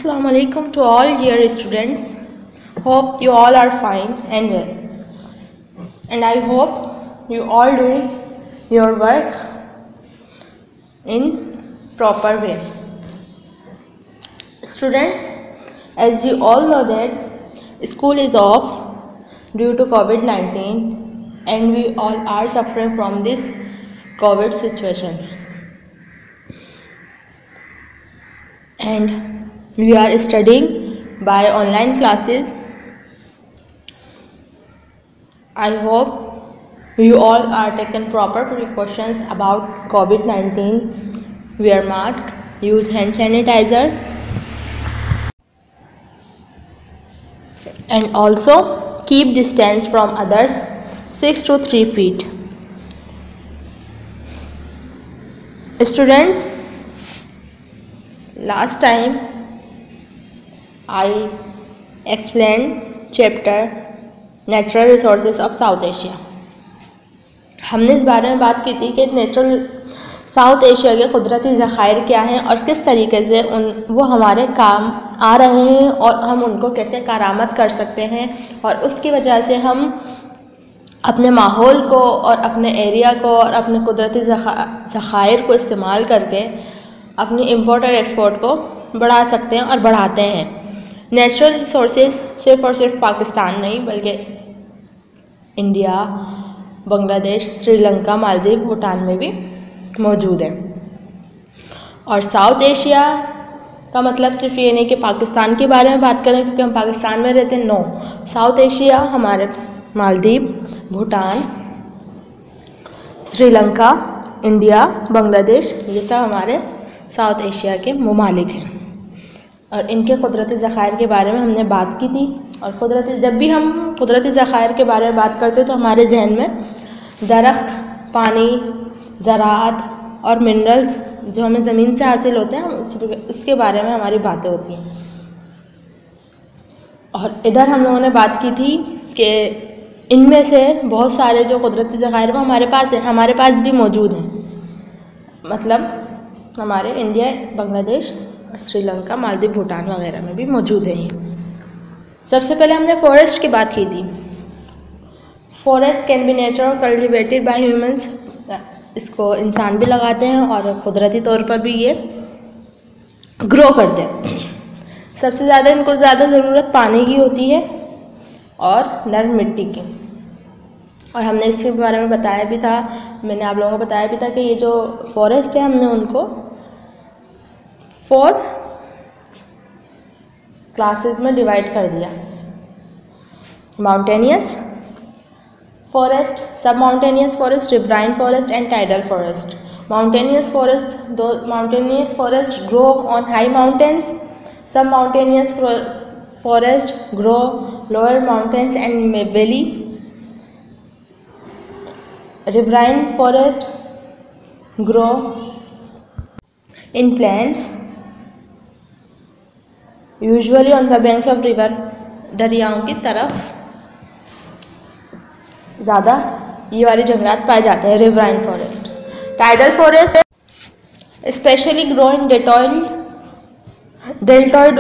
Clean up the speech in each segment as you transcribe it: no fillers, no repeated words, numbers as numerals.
Assalamu alaikum to all dear students. Hope you all are fine and well. And I hope you all doing your work in proper way. Students, as you all know that school is off due to COVID-19 and we all are suffering from this COVID situation. And we are studying by online classes. I hope you all are taking proper precautions about COVID-19. Wear mask, use hand sanitizer, and also keep distance from others 6 to 3 feet. Students, last time I explained chapter natural resources of South Asia. हमने इस बारे में बात की थी कि south Asia के कुदरती ज़खायर क्या हैं और किस तरीके से वो हमारे काम आ रहे हैं और हम उनको कैसे कारामद कर सकते हैं और उसकी वजह से हम अपने माहौल को और अपने एरिया को और अपने कुदरती ज़खायर को इस्तेमाल करके अपनी इम्पोर्ट और एक्सपोर्ट को बढ़ा सकते हैं और बढ़ाते हैं। नेचुरल रिसोर्सेज सिर्फ और सिर्फ पाकिस्तान नहीं बल्कि इंडिया, बांग्लादेश, श्रीलंका, मालदीव, भूटान में भी मौजूद है। और साउथ एशिया का मतलब सिर्फ ये नहीं कि पाकिस्तान के बारे में बात करें क्योंकि हम पाकिस्तान में रहते हैं। नो, साउथ एशिया हमारे मालदीव, भूटान, श्रीलंका, इंडिया, बांग्लादेश, ये सब हमारे साउथ एशिया के ममालिक हैं और इनके कुदरती ज़खायर के बारे में हमने बात की थी। और जब भी हम कुदरती ज़खायर के बारे में बात करते हैं तो हमारे जहन में दरख्त, पानी, ज़राअत और मिनरल्स जो हमें ज़मीन से हासिल होते हैं उसके बारे में हमारी बातें होती हैं। और इधर हम लोगों ने बात की थी कि इनमें से बहुत सारे जो कुदरती ज़खायर वो हमारे पास हैं, हमारे पास भी मौजूद हैं। मतलब हमारे इंडिया, बांग्लादेश, श्रीलंका, मालदीव, भूटान वगैरह में भी मौजूद है। सबसे पहले हमने फॉरेस्ट की बात की थी। Forest can be natural cultivated by humans. इसको इंसान भी लगाते हैं और कुदरती तौर पर भी ये ग्रो करते हैं। सबसे ज़्यादा इनको ज़रूरत पानी की होती है और नरम मिट्टी की। और हमने इसके बारे में बताया भी था, मैंने आप लोगों को बताया भी था कि ये जो फॉरेस्ट है हमने उनको 4 क्लासेस में डिवाइड कर दिया। Mountainous forest, sub mountainous forest, riverine forest and tidal forest. Mountainous forest grow on high mountains, sub mountainous forest grow lower mountains and valley. Riverine forest grow in plains usually on the banks of river. दरियाओं की तरफ ज़्यादा ये वाले जंगलात पाए जाते हैं। Riverine forest. Tidal forest specially grow in deltoid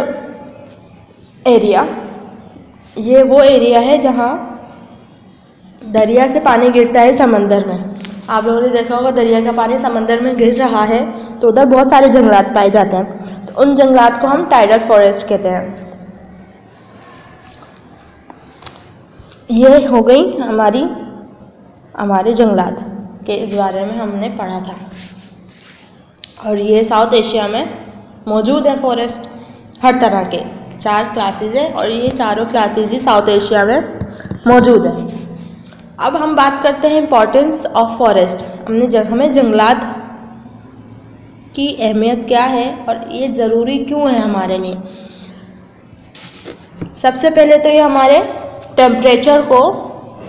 area. ये वो एरिया है जहाँ दरिया से पानी गिरता है समंदर में। आप लोगों ने देखा होगा दरिया का पानी समंदर में गिर रहा है तो उधर बहुत सारे जंगलात पाए जाते हैं, तो उन जंगलात को हम टाइडल फॉरेस्ट कहते हैं। ये हो गई हमारे जंगलात के इस बारे में हमने पढ़ा था। और ये साउथ एशिया में मौजूद है फॉरेस्ट हर तरह के। 4 क्लासेस हैं और ये चारों क्लासेस ही साउथ एशिया में मौजूद है। अब हम बात करते हैं इम्पोर्टेंस ऑफ फॉरेस्ट। हमें जंगलात की अहमियत क्या है और ये ज़रूरी क्यों है हमारे लिए। सबसे पहले तो ये हमारे टेम्परेचर को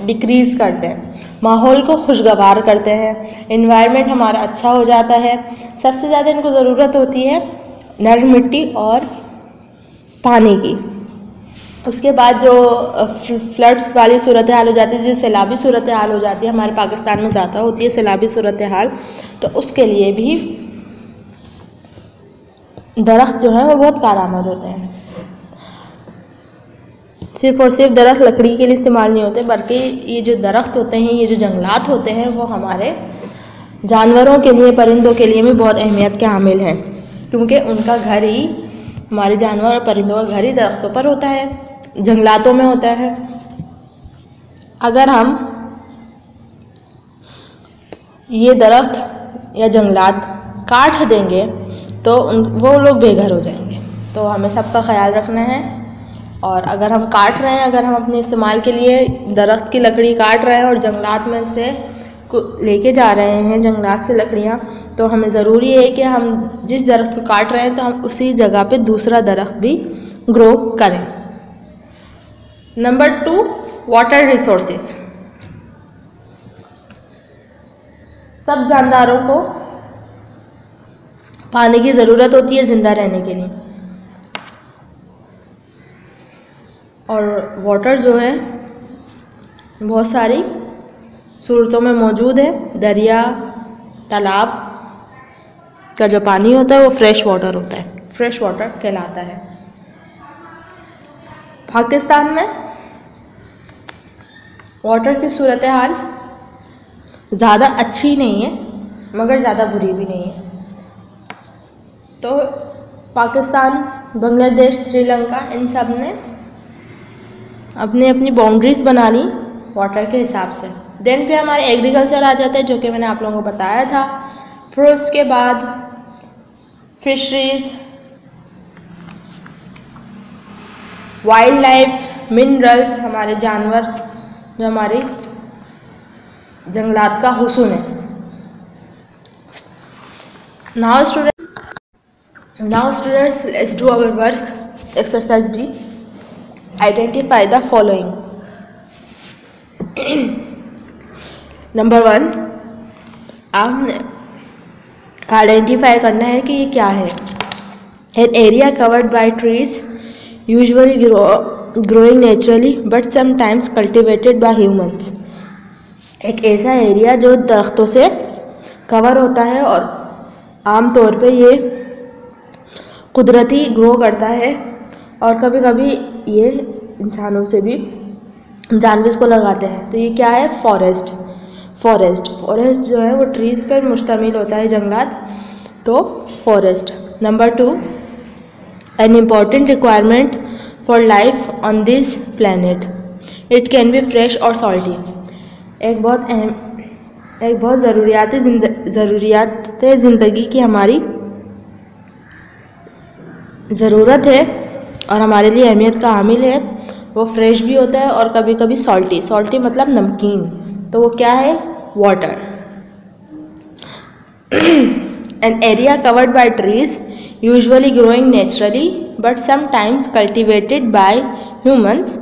डिक्रीज़ करते हैं, माहौल को खुशगवार करते हैं, एनवायरनमेंट हमारा अच्छा हो जाता है। सबसे ज़्यादा इनको ज़रूरत होती है नरम मिट्टी और पानी की। उसके बाद जो फ्लड्स वाली सूरत हाल हो जाती है, जो सैलाबी सूरत हाल हो जाती है, हमारे पाकिस्तान में ज़्यादा होती है सैलाबी सूरत हाल, तो उसके लिए भी दरख्त जो हैं वो बहुत कारआमद होते हैं। सिर्फ़ और सिर्फ दरख्त लकड़ी के लिए इस्तेमाल नहीं होते, बल्कि ये जो दरख्त होते हैं, ये जो जंगलात होते हैं, वो हमारे जानवरों के लिए, परिंदों के लिए भी बहुत अहमियत के हामिल हैं, क्योंकि उनका घर ही, हमारे जानवर और परिंदों का घर ही दरख्तों पर होता है, जंगलातों में होता है। अगर हम ये दरख्त या जंगलात काट देंगे तो वो लोग बेघर हो जाएंगे। तो हमें सबका ख्याल रखना है। और अगर हम काट रहे हैं, अगर हम अपने इस्तेमाल के लिए दरख्त की लकड़ी काट रहे हैं और जंगलात में से लेके जा रहे हैं, जंगलात से लकड़ियाँ, तो हमें ज़रूरी है कि हम जिस दरख्त को काट रहे हैं तो हम उसी जगह पे दूसरा दरख्त भी ग्रो करें। Number 2, water resources. सब जानदारों को पानी की ज़रूरत होती है ज़िंदा रहने के लिए, और वाटर जो है बहुत सारी सूरतों में मौजूद है। दरिया, तालाब का जो पानी होता है वो फ्रेश वाटर होता है, फ्रेश वाटर कहलाता है। पाकिस्तान में वाटर की सूरत हाल ज़्यादा अच्छी नहीं है, मगर ज़्यादा बुरी भी नहीं है। तो पाकिस्तान, बांग्लादेश, श्रीलंका, इन सब ने अपनी अपनी बाउंड्रीज बना ली वाटर के हिसाब से। देन फिर हमारे एग्रीकल्चर आ जाता है, जो कि मैंने आप लोगों को बताया था। फिर उसके बाद फिशरीज, वाइल्ड लाइफ, मिनरल्स, हमारे जानवर जो हमारी जंगलात का हुस्न है। Now students, let's do our work. Exercise B, identify the following. Number 1, आपने आइडेंटिफाई करना है कि ये क्या है। An area covered by trees usually growing naturally but sometimes cultivated by humans. एक ऐसा एरिया जो दरख्तों से कवर होता है और आम तौर पे ये कुदरती ग्रो करता है, और कभी कभी ये इंसानों से भी जानवर को लगाते हैं। तो ये क्या है? फॉरेस्ट जो है वो ट्रीज़ पर मुश्तमिल होता है, जंगलात, तो forest. Number 2, an important requirement for life on this planet, it can be fresh और सॉल्टी। एक बहुत ज़रूरियात ज़िंदगी की हमारी ज़रूरत है और हमारे लिए अहमियत का हामिल है। वो फ्रेश भी होता है और कभी कभी सॉल्टी मतलब नमकीन। तो वो क्या है? Water. N area covered by trees usually growing naturally but sometimes cultivated by humans.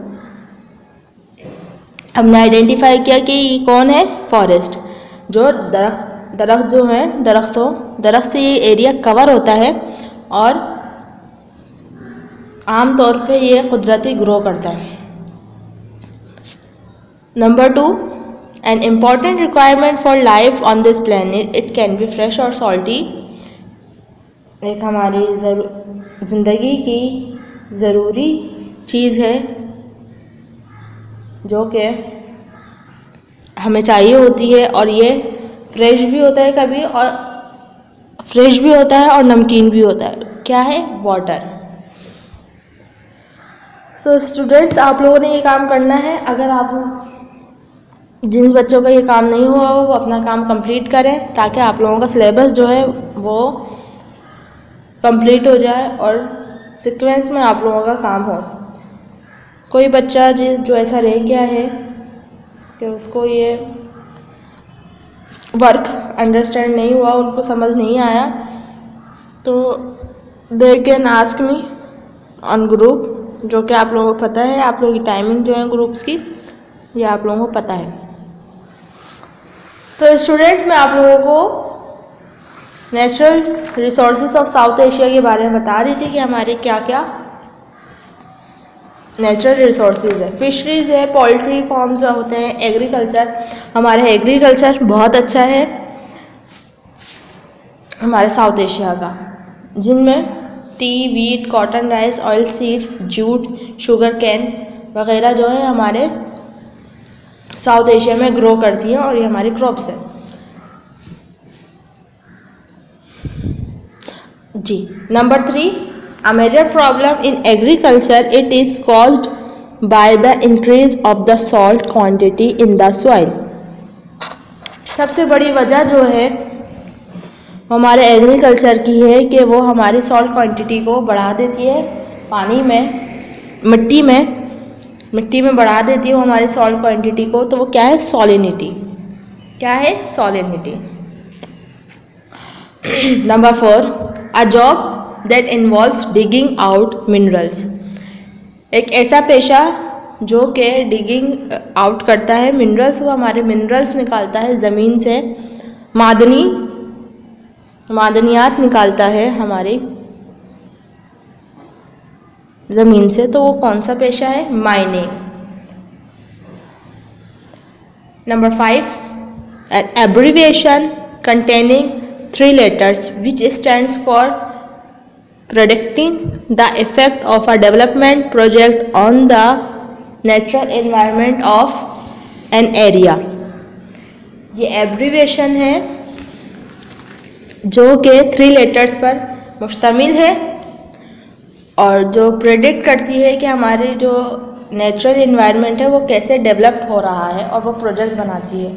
हमने आइडेंटिफाई किया कि ये कौन है? फॉरेस्ट। जो दरख्त जो है, दरख्त से ये एरिया कवर होता है और आम तौर पे ये कुदरती ग्रो करता है। Number 2, an important requirement for life on this planet, it can be fresh और सॉल्टी। एक हमारी ज़िंदगी की ज़रूरी चीज़ है जो कि हमें चाहिए होती है, और ये फ्रेश भी होता है कभी, और फ्रेश भी होता है और नमकीन भी होता है। क्या है? वाटर। सो स्टूडेंट्स, आप लोगों ने ये काम करना है। अगर जिन बच्चों का ये काम नहीं हुआ वो अपना काम कंप्लीट करें, ताकि आप लोगों का सिलेबस जो है वो कंप्लीट हो जाए और सीक्वेंस में आप लोगों का काम हो। कोई बच्चा जो ऐसा रह गया है कि उसको ये वर्क अंडरस्टैंड नहीं हुआ, उनको समझ नहीं आया, तो they can ask me on group, जो कि आप लोगों को पता है। आप लोगों की टाइमिंग जो है ग्रुप्स की, ये आप लोगों को पता है। तो स्टूडेंट्स, मैं आप लोगों को natural resources of South Asia के बारे में बता रही थी कि हमारे क्या क्या नेचुरल रिसोर्सेज है। फिशरीज है, पोल्ट्री फार्म्स होते हैं, एग्रीकल्चर। हमारा एग्रीकल्चर बहुत अच्छा है हमारे साउथ एशिया का, जिनमें T, wheat, cotton, rice, oil seeds, jute, sugar cane वगैरह जो है हमारे साउथ एशिया में ग्रो करती हैं और ये हमारी क्रॉप्स हैं। जी। Number 3, a major problem in agriculture, it is caused by the increase of the salt quantity in the soil. सबसे बड़ी वजह जो है हमारे एग्रीकल्चर की है कि वो हमारी सॉल्ट क्वांटिटी को बढ़ा देती है पानी में, मिट्टी में बढ़ा देती है वो हमारी सॉल्ट क्वांटिटी को। तो वो क्या है? सॉलिनिटी। क्या है? Salinity. Number 4, a job that involves digging out minerals. एक ऐसा पेशा जो कि डिगिंग आउट करता है मिनरल्स को, हमारे मिनरल्स निकालता है ज़मीन से, मादनियात निकालता है हमारी ज़मीन से। तो वो कौन सा पेशा है? Mining. Number 5, an abbreviation containing 3 letters which stands for predicting the effect of a development project on the natural environment of an area। ये एब्रीविएशन है जो कि 3 लेटर्स पर मुश्तमिल है और जो प्रेडिक्ट करती है कि हमारे जो नेचुरल इन्वायरमेंट है वो कैसे डेवलप्ड हो रहा है और वो प्रोजेक्ट बनाती है।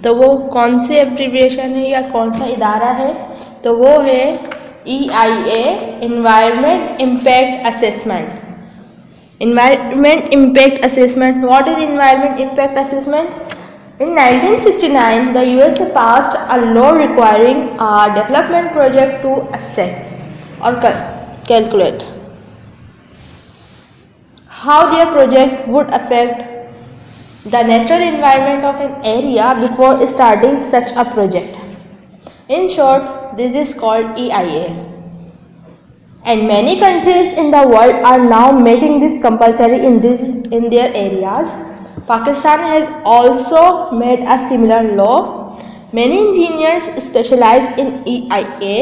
तो वो कौन सी एब्रीविएशन है या कौन सा इदारा है? तो वो है EIA, environment impact assessment. Environment Impact Assessment. What is Environment Impact Assessment? In 1969, the USA passed a law requiring a development project to assess or calculate how their project would affect the natural environment of an area before starting such a project. In short, this is called EIA. And many countries in the world are now making this compulsory in their areas. Pakistan has also made a similar law. Many engineers specialize in EIA.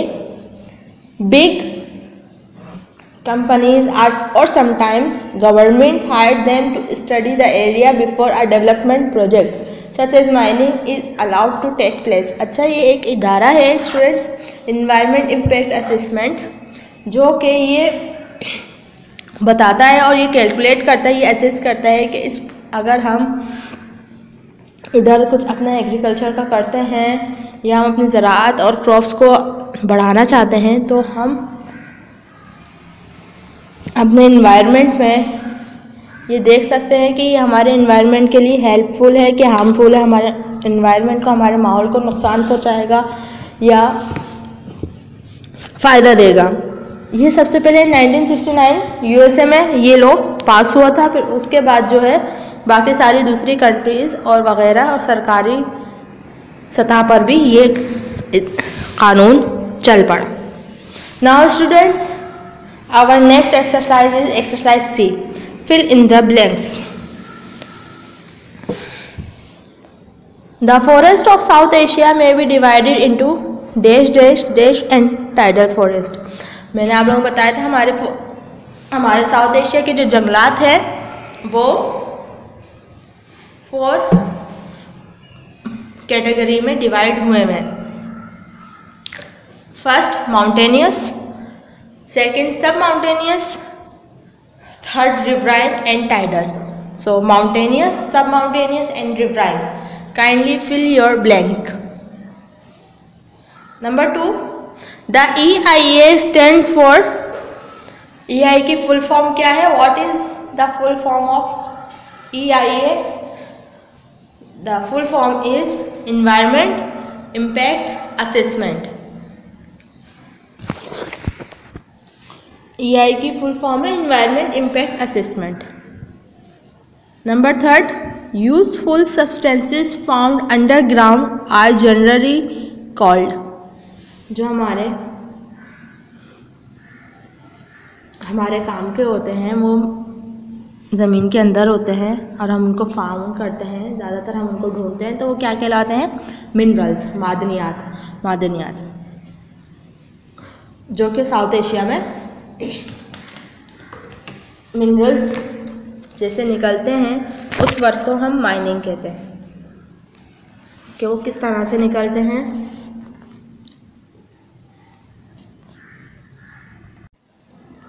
Big companies or sometimes government hire them to study the area before a development project such as mining is allowed to take place. अच्छा, ये एक इदारा है students, environment impact assessment, जो कि ये बताता है और ये कैलकुलेट करता है, ये असेस करता है कि इस अगर हम इधर कुछ अपना एग्रीकल्चर का करते हैं या हम अपनी ज़राअत और क्रॉप्स को बढ़ाना चाहते हैं तो हम अपने इन्वायरमेंट में ये देख सकते हैं कि ये हमारे इन्वायरमेंट के लिए हेल्पफुल है कि हार्मफुल है, हमारे इन्वायरमेंट को, हमारे माहौल को नुकसान पहुंचाएगा या फ़ायदा देगा। ये सबसे पहले 1969 यूएसए में ये लॉ पास हुआ था, फिर उसके बाद जो है बाकी सारी दूसरी कंट्रीज़ और वगैरह और सरकारी सतह पर भी ये कानून चल पड़ा। Now students, our next exercise is exercise C, fill in the blanks. The forest of South Asia may be divided into dash dash dash and tidal forest. मैंने आप लोगों को बताया था हमारे साउथ एशिया के जो जंगलात हैं वो 4 कैटेगरी में डिवाइड हुए हैं। First mountainous, second sub mountainous, third riverine and tidal. So mountainous, sub mountainous and riverine. Kindly fill your blank. Number 2, the EIA stands for, EIA की फुल फॉर्म क्या है? What is the full form of EIA? The full form is environment impact assessment. EIA की full form है environment impact assessment. Number 3, useful substances found underground are generally called. जो हमारे काम के होते हैं वो ज़मीन के अंदर होते हैं और हम उनको फाउंड करते हैं, ज़्यादातर हम उनको ढूंढते हैं, तो वो क्या कहलाते हैं? मिनरल्स, मादनियात, जो कि साउथ एशिया में मिनरल्स जैसे निकलते हैं उस वर्क को हम माइनिंग कहते हैं कि वो किस तरह से निकलते हैं।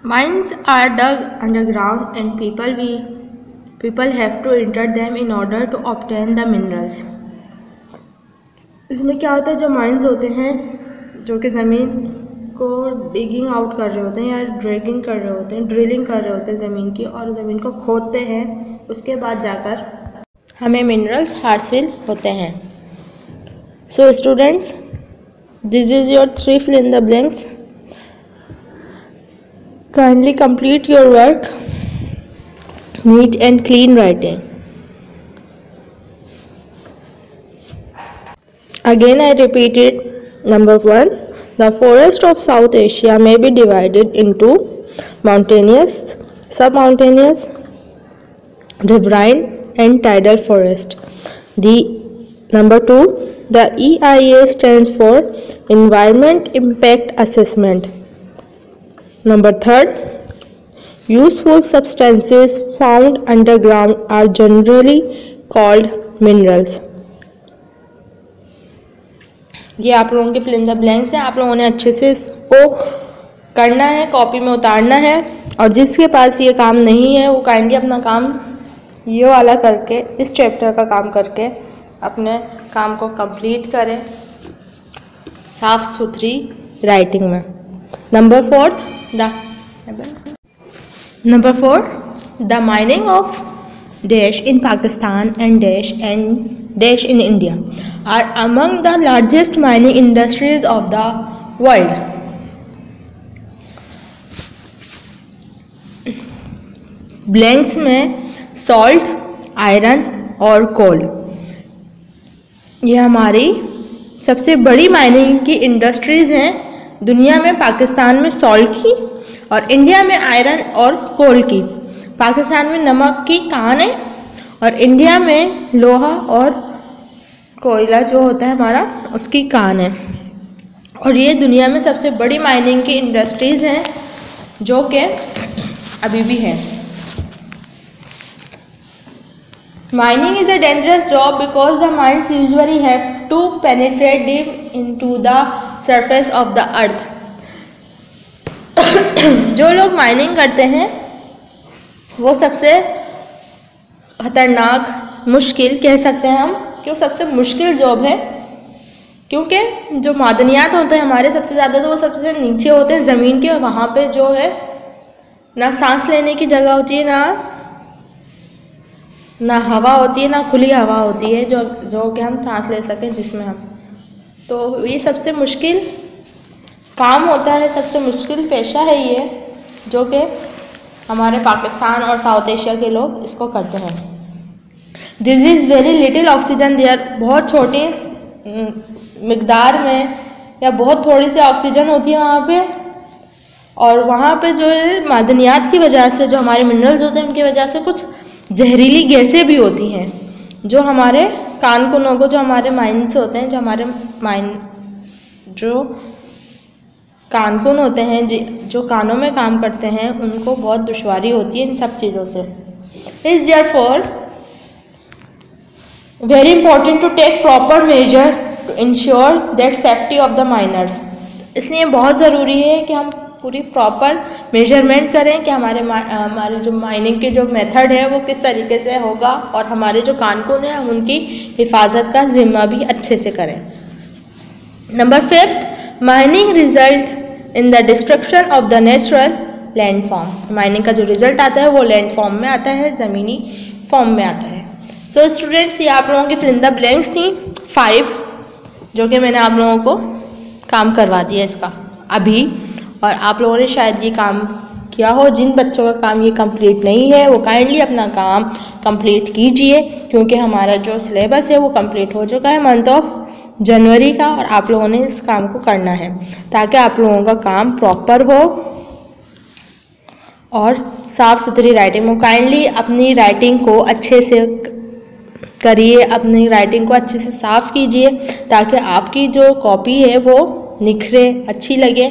Mines are dug underground and people have to enter them in order to obtain the minerals. इसमें क्या होता है, जो माइंस होते हैं जो कि ज़मीन को डिगिंग आउट कर रहे होते हैं या ड्रैगिंग कर रहे होते हैं, ड्रिलिंग कर रहे होते हैं ज़मीन की, और ज़मीन को खोदते हैं, उसके बाद जाकर हमें मिनरल्स हासिल होते हैं। So students, this is your 3 fill in the blanks. Kindly complete your work. Neat and clean writing. Again I repeat it. Number 1. The forest of South Asia may be divided into mountainous, submountainous, riverine and tidal forest. Number 2. The EIA stands for Environment Impact Assessment. Number 3. Useful substances found underground are generally called minerals. ये आप लोगों के fill in the blanks हैं। आप लोगों ने अच्छे से इसको करना है, कॉपी में उतारना है, और जिसके पास ये काम नहीं है वो काइंडली अपना काम ये वाला करके, इस चैप्टर का काम करके अपने काम को कंप्लीट करें साफ सुथरी राइटिंग में। Number 4. The mining of dash in Pakistan and dash in India are among the largest mining industries of the world. Blanks में सॉल्ट, आयरन और कोल, ये हमारी सबसे बड़ी माइनिंग की इंडस्ट्रीज़ हैं दुनिया में। पाकिस्तान में सॉल्ट की और इंडिया में आयरन और कोल की। पाकिस्तान में नमक की कान है और इंडिया में लोहा और कोयला जो होता है हमारा, उसकी कान है। और ये दुनिया में सबसे बड़ी माइनिंग की इंडस्ट्रीज़ हैं जो कि अभी भी हैं। Mining is a dangerous job because the mines usually have to penetrate deep into the surface of the earth. जो लोग माइनिंग करते हैं वो सबसे खतरनाक, मुश्किल कह सकते हैं हम कि वो सबसे मुश्किल जॉब है, क्योंकि जो मादनियात होते हैं हमारे सबसे ज़्यादा तो वो सबसे नीचे होते हैं ज़मीन के, और वहाँ पे जो है ना सांस लेने की जगह होती है, ना हवा होती है, ना खुली हवा होती है जो कि हम सांस ले सकें जिसमें हम, तो ये सबसे मुश्किल काम होता है, सबसे मुश्किल पेशा है ये, जो कि हमारे पाकिस्तान और साउथ एशिया के लोग इसको करते हैं। This is very little oxygen there, बहुत छोटी मिकदार में या बहुत थोड़ी सी ऑक्सीजन होती है वहाँ पे, और वहाँ पे जो है मादनियात की वजह से, जो हमारे मिनरल्स होते हैं उनकी वजह से कुछ जहरीली गैसें भी होती हैं जो हमारे कानकुनों को, जो हमारे माइंस होते हैं, जो हमारे जो कानकुन होते हैं, जो कानों में काम करते हैं, उनको बहुत दुश्वारी होती है इन सब चीज़ों से। Is therefore very important to take proper measure to ensure that safety of the miners. इसलिए बहुत ज़रूरी है कि हम पूरी प्रॉपर मेजरमेंट करें कि हमारे जो माइनिंग के जो मेथड है वो किस तरीके से होगा, और हमारे जो कानकुन हैं हम उनकी हिफाजत का जिम्मा भी अच्छे से करें। Number 5, mining result in the destruction of the natural land form. Mining का जो रिजल्ट आता है वो लैंड फॉर्म में आता है, ज़मीनी फॉर्म में आता है। सो स्टूडेंट्स, ये आप लोगों की फिल इन द ब्लैंक्स थी 5, जो कि मैंने आप लोगों को काम करवा दिया इसका अभी, और आप लोगों ने शायद ये काम किया हो। जिन बच्चों का काम ये कंप्लीट नहीं है वो काइंडली अपना काम कंप्लीट कीजिए, क्योंकि हमारा जो सिलेबस है वो कंप्लीट हो चुका है मंथ ऑफ जनवरी का, और आप लोगों ने इस काम को करना है ताकि आप लोगों का काम प्रॉपर हो और साफ़ सुथरी राइटिंग हो। काइंडली अपनी राइटिंग को अच्छे से करिए, अपनी राइटिंग को अच्छे से साफ़ कीजिए ताकि आपकी जो कॉपी है वो निखरे, अच्छी लगे,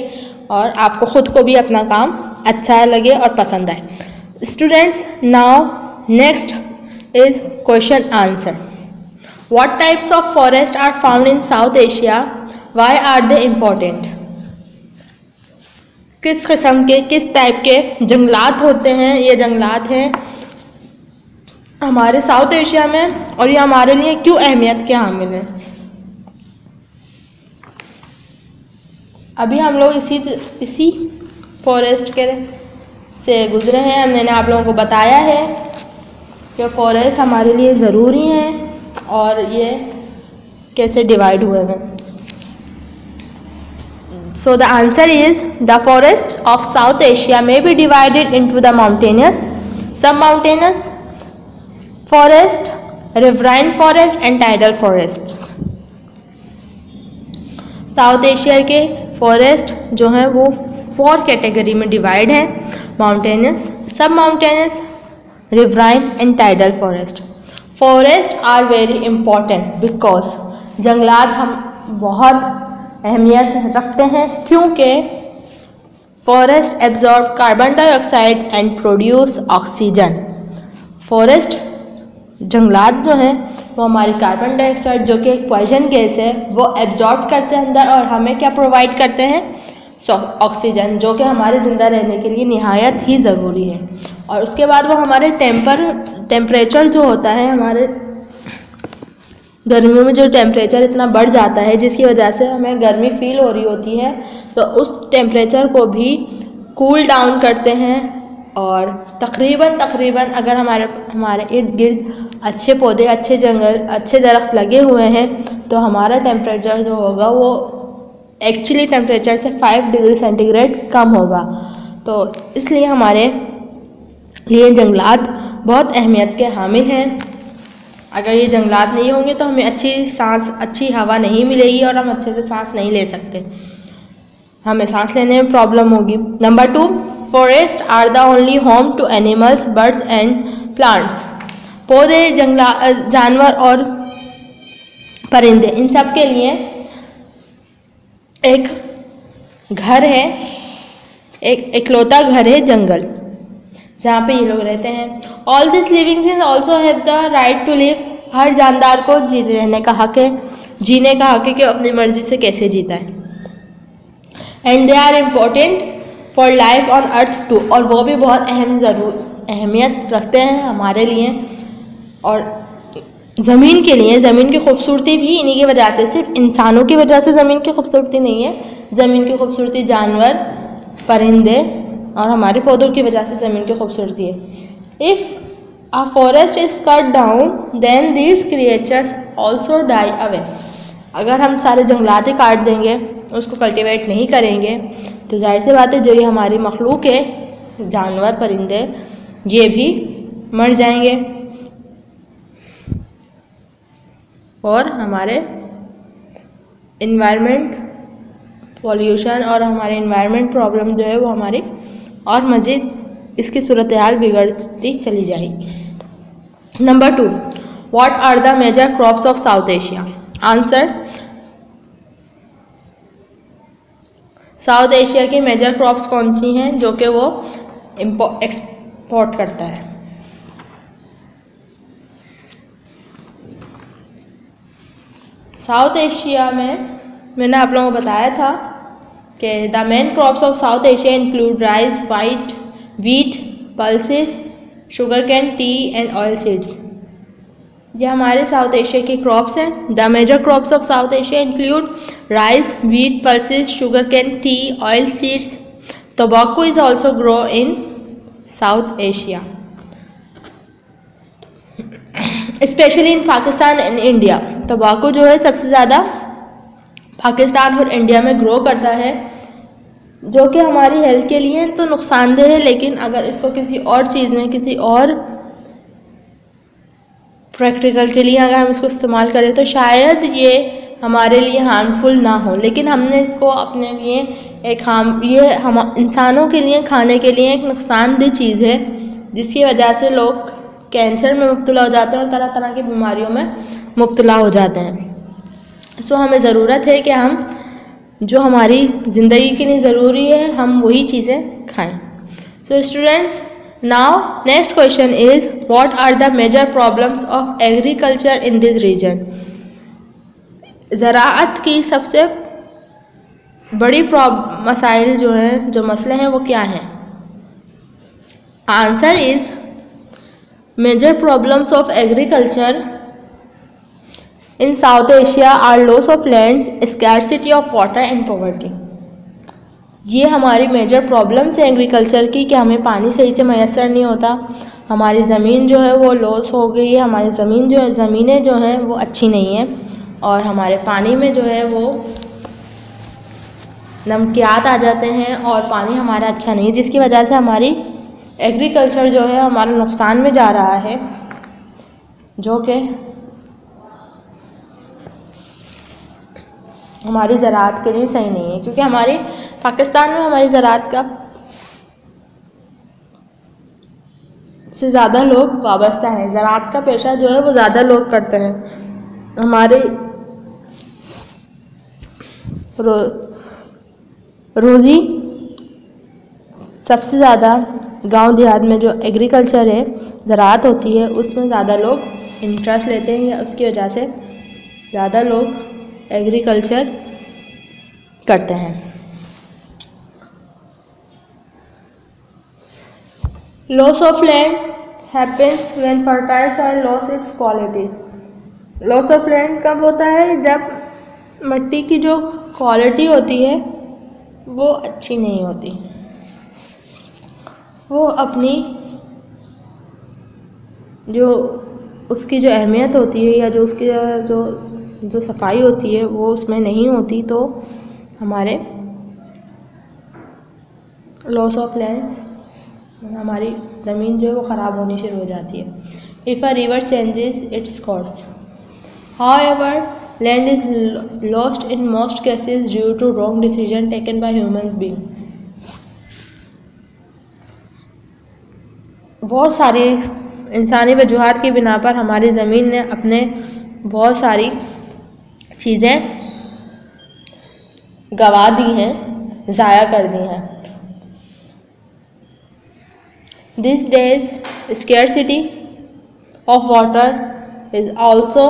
और आपको ख़ुद को भी अपना काम अच्छा लगे और पसंद आए। Students, now next is question answer. What types of forest are found in South Asia, why are they important? किस किस्म के, किस टाइप के जंगलात होते हैं, ये जंगलात हैं हमारे साउथ एशिया में, और ये हमारे लिए क्यों अहमियत के हामिल हैं? अभी हम लोग इसी फॉरेस्ट के से गुजरे हैं। मैंने आप लोगों को बताया है कि फॉरेस्ट हमारे लिए ज़रूरी हैं और ये कैसे डिवाइड हुए हैं। So the answer is the forests of South Asia may be divided into the mountainous, submountainous forest, riverine forest and tidal forests. South Asia के फॉरेस्ट जो हैं वो 4 कैटेगरी में डिवाइड हैं: mountainous, sub mountainous, riverine and tidal forest. Forest are very important because जंगलात हम बहुत अहमियत रखते हैं, क्योंकि forest absorb carbon dioxide and produce oxygen. Forest जंगलात जो हैं वो हमारी कार्बन डाइऑक्साइड जो कि एक पॉइजन गैस है वो एब्जॉर्ब करते हैं अंदर, और हमें क्या प्रोवाइड करते हैं? ऑक्सीजन, जो कि हमारे ज़िंदा रहने के लिए निहायत ही ज़रूरी है। और उसके बाद वो हमारे टेम्परेचर जो होता है, हमारे गर्मियों में जो टेम्परेचर इतना बढ़ जाता है जिसकी वजह से हमें गर्मी फील हो रही होती है, तो उस टेम्परेचर को भी कूल डाउन करते हैं। और तकरीबन अगर हमारे इर्द गिर्द अच्छे पौधे, अच्छे जंगल, अच्छे दरख्त लगे हुए हैं तो हमारा टेम्परेचर जो होगा वो एक्चुअली टेम्परेचर से 5 डिग्री सेंटीग्रेड कम होगा। तो इसलिए हमारे लिए जंगलात बहुत अहमियत के हामिल हैं। अगर ये जंगलात नहीं होंगे तो हमें अच्छी हवा नहीं मिलेगी और हम अच्छे से सांस नहीं ले सकते, हमें सांस लेने में प्रॉब्लम होगी। Number 2, forest are the only home to animals, birds and plants. पौधे, जानवर और परिंदे, इन सब के लिए एक घर है, एक इकलौता घर है जंगल, जहाँ पे ये लोग रहते हैं। All this living things also have the right to live. हर जानदार को रहने का हक है, जीने का हक है कि अपनी मर्जी से कैसे जीता है। And they are important for life on Earth too, और वो भी बहुत अहमियत रखते हैं हमारे लिए और ज़मीन के लिए। ज़मीन की खूबसूरती भी इन्हीं की वजह से, सिर्फ इंसानों की वजह से ज़मीन की खूबसूरती नहीं है, ज़मीन की खूबसूरती जानवर, परिंदे और हमारे पौधों की वजह से ज़मीन की खूबसूरती है। If a forest is cut down then these creatures also die away. अगर हम सारे जंगलात ही काट देंगे, उसको कल्टीवेट नहीं करेंगे, तो जाहिर सी बात है जो ये हमारी मखलूक है, जानवर, परिंदे, ये भी मर जाएंगे और हमारे इन्वायरमेंट पॉल्यूशन और हमारे इन्वायरमेंट प्रॉब्लम जो है वो हमारी और मज़ीद इसकी सूरत हाल बिगड़ती चली जाएगी। Number 2, what are the major crops of South Asia? Answer, South Asia की मेजर क्रॉप्स कौन सी हैं जो कि वो एक्सपोर्ट करता है? साउथ एशिया में मैंने आप लोगों को बताया था कि the main crops of South Asia include rice, wheat, pulses, sugar cane, tea and oil seeds. ये हमारे साउथ एशिया की क्रॉप्स हैं। The major crops of South Asia include rice, wheat, pulses, sugar cane, tea, oil seeds. Tobacco is also grow in South Asia, specially in Pakistan and India. Tobacco जो है सबसे ज़्यादा पाकिस्तान और India में grow करता है, जो कि हमारी हेल्थ के लिए तो नुकसानदेह है, लेकिन अगर इसको किसी और चीज़ में, किसी और प्रैक्टिकल के लिए अगर हम इसको इस्तेमाल करें तो शायद ये हमारे लिए हार्मफुल ना हो, लेकिन हमने इसको अपने लिए हम इंसानों के लिए खाने के लिए एक नुकसानदेह चीज़ है, जिसकी वजह से लोग कैंसर में मुब्तला हो जाते हैं और तरह तरह की बीमारियों में मुब्तला हो जाते हैं। सो हमें ज़रूरत है कि हम जो हमारी ज़िंदगी के लिए ज़रूरी है हम वही चीज़ें खाएं। So students, now next question is, what are the major problems of agriculture in this region? ज़राअत की सबसे बड़ी मसाइल जो हैं, जो मसले हैं, वो क्या हैं? Answer is, major problems of agriculture in South Asia are loss of lands, scarcity of water and poverty. ये हमारी मेजर प्रॉब्लम्स है एग्रीकल्चर की कि हमें पानी सही से मैसर नहीं होता, हमारी ज़मीन जो है वो लॉस हो गई है, हमारी ज़मीनें जो हैं वो अच्छी नहीं हैं, और हमारे पानी में जो है वो नमकियात आ जाते हैं और पानी हमारा अच्छा नहीं, जिसकी वजह से हमारी एग्रीकल्चर जो है हमारा नुकसान में जा रहा है, जो कि हमारी ज़राअत के लिए सही नहीं है। क्योंकि हमारी पाकिस्तान में हमारी ज़राअत का से ज़्यादा लोग वाबस्ता हैं, ज़राअत का पेशा जो है वो ज़्यादा लोग करते हैं। हमारे रोज़ी सबसे ज़्यादा गांव देहात में जो एग्रीकल्चर है, ज़राअत होती है, उसमें ज़्यादा लोग इंटरेस्ट लेते हैं, या उसकी वजह से ज़्यादा लोग एग्रीकल्चर करते हैं। Loss of land happens when fertile soil loss it's quality. Loss of land कब होता है? जब मिट्टी की जो क्वालिटी होती है वो अच्छी नहीं होती, वो अपनी जो उसकी जो अहमियत होती है, या जो उसकी जो सफाई होती है वो उसमें नहीं होती, तो हमारे लॉस ऑफ लैंड्स, हमारी ज़मीन जो है वो ख़राब होनी शुरू हो जाती है। If a river changes its course, however land is lost in most cases due to wrong decision taken by human being। बहुत सारी इंसानी वजूहात की बिना पर हमारी ज़मीन ने अपने बहुत सारी चीज़ें गवा दी हैं, ज़ाया कर दी हैं। These days scarcity of water is also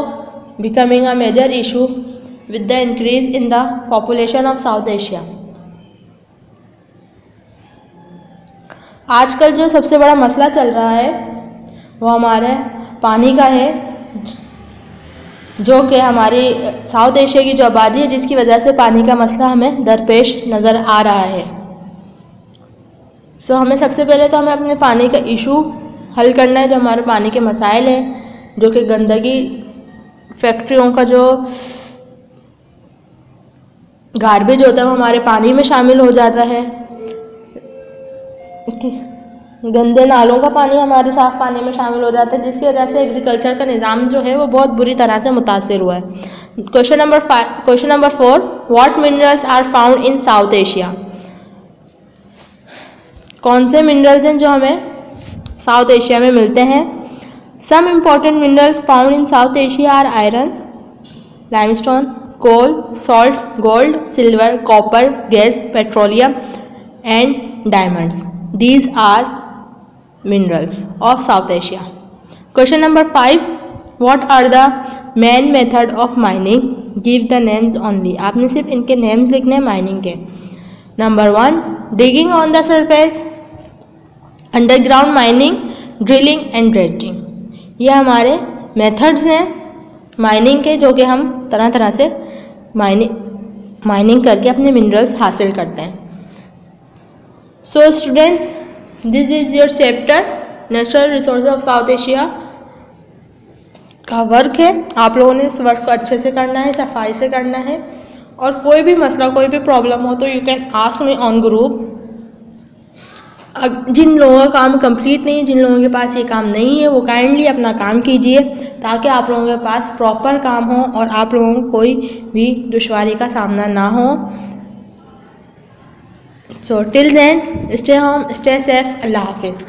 becoming a major issue with the increase in the population of South Asia। आजकल जो सबसे बड़ा मसला चल रहा है वो हमारे पानी का है, जो कि हमारी साउथ एशिया की जो आबादी है, जिसकी वजह से पानी का मसला हमें दरपेश नज़र आ रहा है। सो हमें सबसे पहले तो हमें अपने पानी का इशू हल करना है, जो हमारे पानी के मसाइल हैं, जो कि गंदगी, फैक्ट्रियों का जो गार्बेज होता है वो हमारे पानी में शामिल हो जाता है, गंदे नालों का पानी हमारे साफ पानी में शामिल हो जाता है, जिसकी वजह से एग्रीकल्चर का निज़ाम जो है वो बहुत बुरी तरह से मुतासिर हुआ है। Question number 4, what minerals are found in South Asia. कौन से मिनरल्स हैं जो हमें साउथ एशिया में मिलते हैं? Some important minerals found in South Asia are iron, limestone, coal, salt, gold, silver, copper, gas, petroleum and diamonds. These are minerals of South Asia. Question number 5, what are the main method of mining? Give the names only। आपने सिर्फ इनके names लिखने हैं mining के। Number 1, digging on the surface, underground mining, drilling and dredging। ये हमारे methods हैं mining के, जो कि हम तरह तरह से माइनिंग करके अपने मिनरल्स हासिल करते हैं। So students, this is your chapter natural resources of South Asia का वर्क है। आप लोगों ने इस वर्क को अच्छे से करना है, सफाई से करना है, और कोई भी मसला, कोई भी प्रॉब्लम हो तो you can ask me on group. जिन लोगों का काम कंप्लीट नहीं है, जिन लोगों के पास ये काम नहीं है, वो काइंडली अपना काम कीजिए, ताकि आप लोगों के पास प्रॉपर काम हो और आप लोगों को कोई भी दुश्वारी का सामना ना हो। So till then, stay home, stay safe. Allah Hafiz.